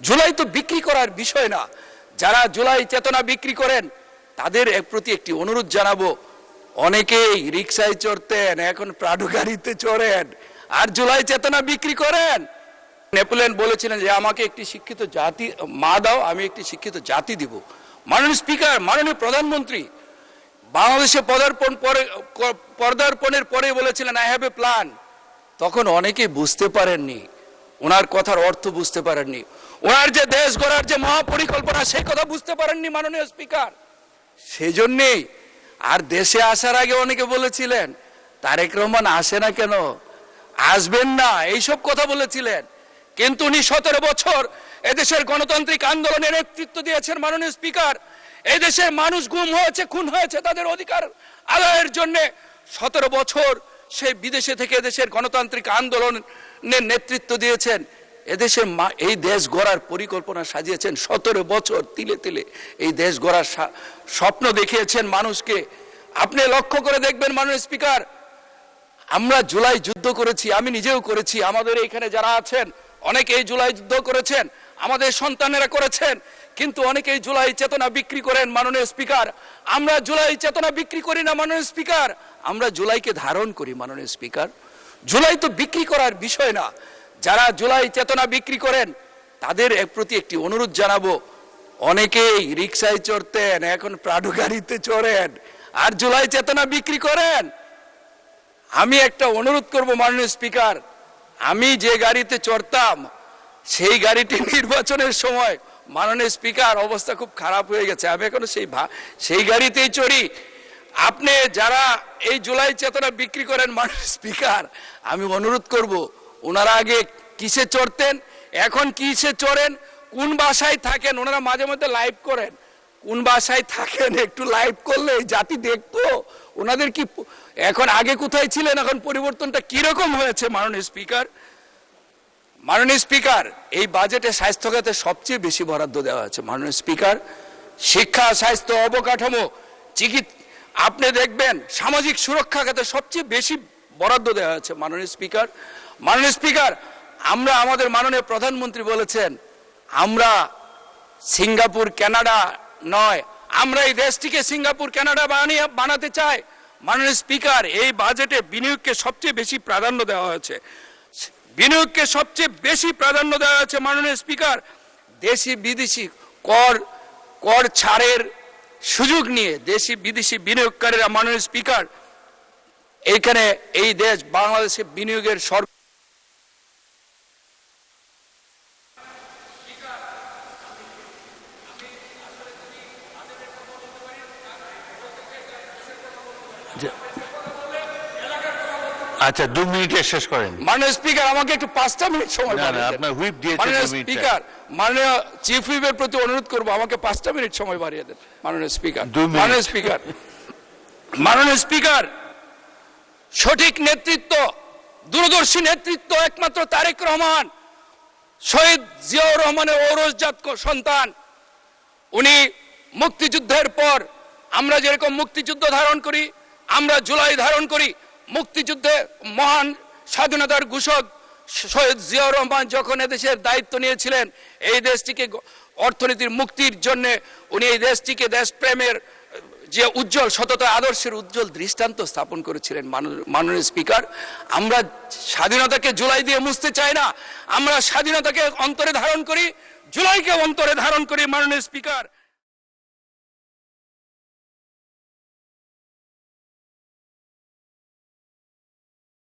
জুলাই তো বিক্রি করার বিষয় না। যারা জুলাই চেতনা বিক্রি করেন তাদের প্রতি একটি অনুরোধ জানাবো, অনেকেই রিকশায় চড়তেন, এখন প্রাডো গাড়িতে চড়েন আর জুলাই চেতনা বিক্রি করেন। নেপোলিয়ন বলেছিলেন যে আমাকে একটি শিক্ষিত জাতি মা দাও, আমি একটি শিক্ষিত জাতি দিব। মাননীয় স্পিকার, মাননীয় প্রধানমন্ত্রী বাংলাদেশে পদার্পণের পরে বলেছিলেন আই হ্যাভ এ প্ল্যান। তখন অনেকেই বুঝতে পারেননি, ওনার কথার অর্থ বুঝতে পারেননি, ওনার যে দেশ গড়ার যে মহাপরিকল্পনা সেই কথা বুঝতে পারেননি মাননীয় স্পিকার। সেই জন্যেই আর দেশে আসার আগে অনেকে বলেছিলেন তারেক রহমান আসে না কেন, আসবেন না, এইসব কথা বলেছিলেন। কিন্তু উনি 17 বছর এদেশের গণতান্ত্রিক আন্দোলনের নেতৃত্ব দিয়েছেন মাননীয় স্পিকার। এই দেশের মানুষ গুম হয়েছে, খুন হয়েছে তাদের অধিকার আদায়ের জন্য। 17 বছর সেই বিদেশে থেকে এদেশের গণতান্ত্রিক আন্দোলনের নেতৃত্ব দিয়েছেন, এদেশের এই দেশ গড়ার পরিকল্পনা সাজিয়েছেন। 17 বছর তিলে তিলে এই দেশ গড়ার স্বপ্ন দেখিয়েছেন মানুষকে। আপনি লক্ষ্য করে দেখবেন মাননীয় স্পিকার, আমরা জুলাই যুদ্ধ করেছি, আমি নিজেও করেছি, আমাদের এখানে যারা আছেন অনেকে এই জুলাই যুদ্ধ করেছেন, আমাদের সন্তানেরা করেছেন। কিন্তু অনেকেই জুলাই চেতনা বিক্রি করেন মাননীয় স্পিকার। আমরা জুলাই চেতনা বিক্রি করি না মাননীয় স্পিকার, আমরা জুলাইকে ধারণ করি মাননীয় স্পিকার। জুলাই তো বিক্রি করার বিষয় না। যারা জুলাই চেতনা বিক্রি করেন তাদের প্রতি একটি অনুরোধ জানাবো, অনেকেই রিকশায় চড়তেন, এখন প্রাডো গাড়িতে চড়েন আর জুলাই চেতনা বিক্রি করেন। আমি একটা অনুরোধ করব মাননীয় স্পিকার, আমি যে গাড়িতে চড়তাম সেই গাড়িটি নির্বাচনের সময় মাননীয় স্পিকার অবস্থা খুব খারাপ হয়ে গেছে, আমি এখনো সেই গাড়িতেই চড়ি। আপনি যারা এই জুলাই চেতনা বিক্রি করেন মাননীয় স্পিকার, আমি অনুরোধ করব ওনারা আগে কিসে চড়তেন, এখন কিসে চড়েন, কোন বাসায় থাকেন, ওনারা মাঝে মধ্যে লাইভ করেন, কোন বাসায় থাকেন একটু লাইভ করলে এই জাতি দেখতো ওনাদের কি এখন আগে কোথায় ছিলেন, এখন পরিবর্তনটা কিরকম হয়েছে। মাননীয় স্পিকার, মাননীয় স্পিকার, এই বাজেটে স্বাস্থ্য খাতে সবচেয়ে বেশি বরাদ্দ দেওয়া হয়েছে মাননীয় স্পিকার। শিক্ষা, স্বাস্থ্য, অবকাঠামো, চিকিৎসা, আপনি দেখবেন সামাজিক সুরক্ষা খাতে সবচেয়ে বেশি বরাদ্দ দেওয়া হয়েছে মাননীয় স্পিকার। মাননীয় স্পিকার, আমরা আমাদের মাননীয় প্রধানমন্ত্রী বলেছেন আমরা সিঙ্গাপুর কানাডা নয়, আমরা এই দেশটিকে সিঙ্গাপুর কানাডা বানাতে চাই। মাননীয় স্পিকার, এই বাজেটে বিনিয়োগকে সবচেয়ে বেশি প্রাধান্য দেওয়া হয়েছে, বিনিয়োগকে সবচেয়ে বেশি প্রাধান্য দেওয়া হয়েছে মাননীয় স্পিকার। দেশি বিদেশি কর ছাড়ের সুযোগ নিয়ে দেশি বিদেশি বিনিয়োগকারীরা মাননীয় স্পিকার এইখানে এই দেশ বাংলাদেশে বিনিয়োগের আচ্ছা 2 মিনিটে শেষ করেন মাননীয় স্পিকার। আমাকে একটু 5টা মিনিট সময় আপনার হুইপ দিয়েছেন। মাননীয় স্পিকার, মাননীয় চিফ হুইপের প্রতি অনুরোধ করবো আমাকে 5টা মিনিট সময় বাড়িয়ে দেন মাননীয় স্পিকার। মাননীয় স্পিকার, মাননীয় স্পিকার, সঠিক নেতৃত্ব, দূরদর্শী নেতৃত্ব একমাত্র তারেক রহমান, শহীদ জিয়াউর রহমানের ঔরসজাত সন্তান। উনি মুক্তিযুদ্ধের পর আমরা যেরকম মুক্তিযুদ্ধ ধারণ করি, আমরা জুলাই ধারণ করি, মুক্তিযুদ্ধে মহান স্বাধীনতার ঘোষক শহীদ জিয়াউর রহমান যখন এদেশের দায়িত্ব নিয়েছিলেন, এই দেশটিকে অর্থনীতির মুক্তির জন্য উনি এই দেশটিকে দেশপ্রেমের যে উজ্জ্বল সততা আদর্শের উজ্জ্বল দৃষ্টান্ত স্থাপন করেছিলেন মাননীয় স্পিকার। আমরা স্বাধীনতাকে জুলাই দিয়ে মুছতে চাই না, আমরা স্বাধীনতাকে অন্তরে ধারণ করি, জুলাইকে অন্তরে ধারণ করি মাননীয় স্পিকার।